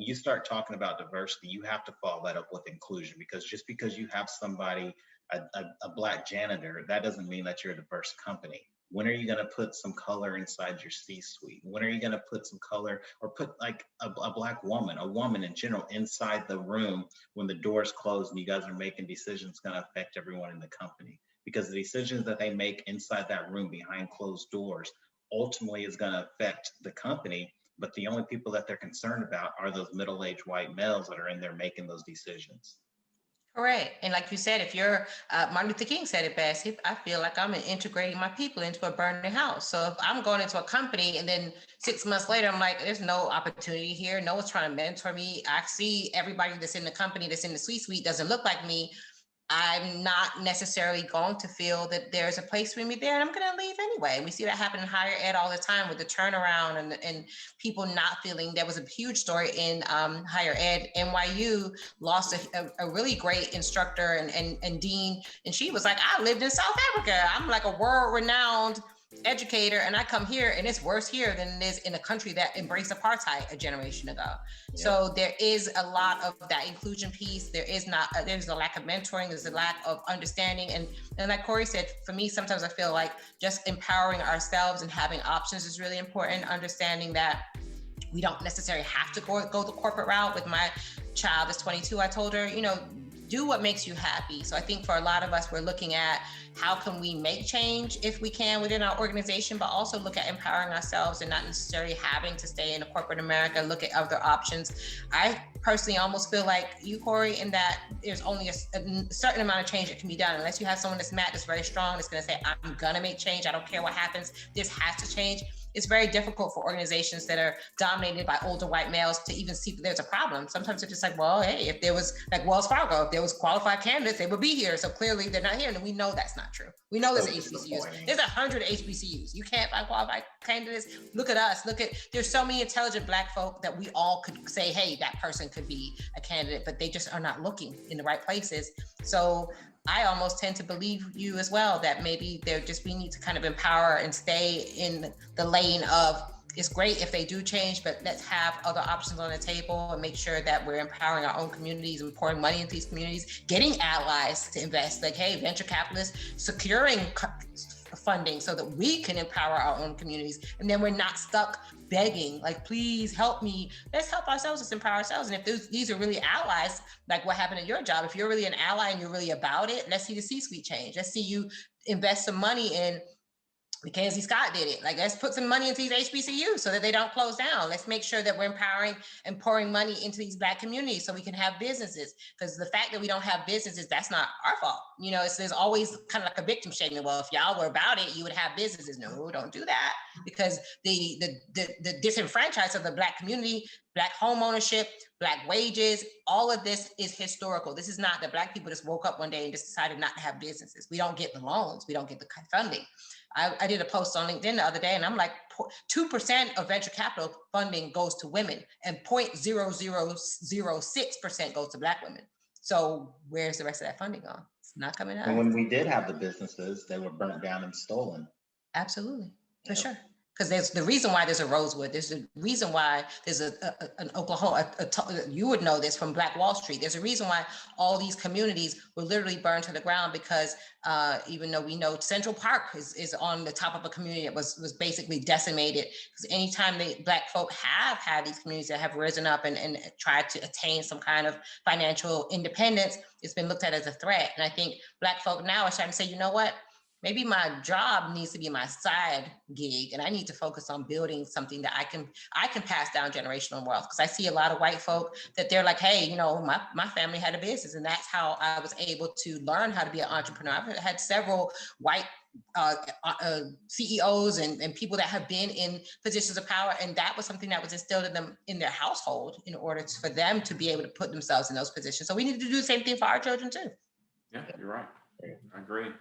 you start talking about diversity, you have to follow that up with inclusion, because just because you have somebody, a black janitor, that doesn't mean that you're a diverse company. When are you going to put some color inside your C-suite? When are you going to put some color, or put like a black woman, a woman in general, inside the room when the doors close and you guys are making decisions going to affect everyone in the company? Because the decisions that they make inside that room behind closed doors ultimately is going to affect the company. But the only people that they're concerned about are those middle-aged white males that are in there making those decisions. Correct. And like you said, if you're, Martin Luther King said it best, I feel like I'm integrating my people into a burning house. So if I'm going into a company and then 6 months later, I'm like, there's no opportunity here. No one's trying to mentor me. I see everybody that's in the company, that's in the C-suite doesn't look like me. I'm not necessarily going to feel that there's a place for me there, and I'm going to leave anyway. And we see that happen in higher ed all the time with the turnaround and people not feeling. There was a huge story in higher ed. NYU lost a really great instructor and dean, and she was like, I lived in South Africa. I'm like a world-renowned educator, and I come here and it's worse here than it is in a country that embraced apartheid a generation ago. Yeah. So there is a lot of that inclusion piece. There's a lack of mentoring, there's a lack of understanding, and like Corey said, for me sometimes I feel like just empowering ourselves and having options is really important. Understanding that we don't necessarily have to go the corporate route. With my child is 22, I told her, do what makes you happy. So I think for a lot of us, we're looking at how can we make change if we can within our organization, but also look at empowering ourselves and not necessarily having to stay in a corporate America, look at other options. I personally almost feel like you, Corey, in that there's only a certain amount of change that can be done. Unless you have someone that's very strong, that's gonna say, I'm gonna make change, I don't care what happens, this has to change. It's very difficult for organizations that are dominated by older white males to even see that there's a problem. Sometimes they're just like, well, hey, if there was, like Wells Fargo, if there was qualified candidates, they would be here. So clearly they're not here. And we know that's not true. We know there's HBCUs. There's 100 HBCUs. You can't find qualified candidates. Look at us. There's so many intelligent Black folk that we all could say, hey, that person could be a candidate, but they just are not looking in the right places. So I almost tend to believe you as well, that maybe we need to kind of empower and stay in the lane of, it's great if they do change, but let's have other options on the table and make sure that we're empowering our own communities and pouring money into these communities, getting allies to invest, like, hey, venture capitalists, securing funding so that we can empower our own communities. And then we're not stuck begging, like, please help me. Let's help ourselves, let's empower ourselves. And if these are really allies, like what happened at your job, if you're really an ally and you're really about it, let's see the C-suite change. Let's see you invest some money in, Mackenzie Scott did it. Like, let's put some money into these HBCUs so that they don't close down. Let's make sure that we're empowering and pouring money into these Black communities so we can have businesses. Because the fact that we don't have businesses, that's not our fault. There's always kind of like a victim shaming. Well, if y'all were about it, you would have businesses. No, don't do that. Because the disenfranchisement of the Black community, Black home ownership, Black wages, all of this is historical. This is not that Black people just woke up one day and just decided not to have businesses. We don't get the loans. We don't get the funding. I did a post on LinkedIn the other day, and I'm like, 2% of venture capital funding goes to women, and 0.0006% goes to Black women. So where's the rest of that funding gone? It's not coming out. And when we did have the businesses, they were burnt down and stolen. Absolutely, for sure. Because there's the reason why there's a Rosewood. There's a reason why there's an Oklahoma. You would know this from Black Wall Street. There's a reason why all these communities were literally burned to the ground, because even though we know Central Park is on the top of a community that was basically decimated. Because anytime Black folk have had these communities that have risen up and tried to attain some kind of financial independence, it's been looked at as a threat. And I think Black folk now are starting to say, you know what? Maybe my job needs to be my side gig, and I need to focus on building something that I can pass down generational wealth. Because I see a lot of white folk that they're like, hey, my family had a business, and that's how I was able to learn how to be an entrepreneur. I've had several white CEOs and people that have been in positions of power, and that was something that was instilled in them in their household in order for them to be able to put themselves in those positions. So we need to do the same thing for our children too. Yeah, you're right. I agree.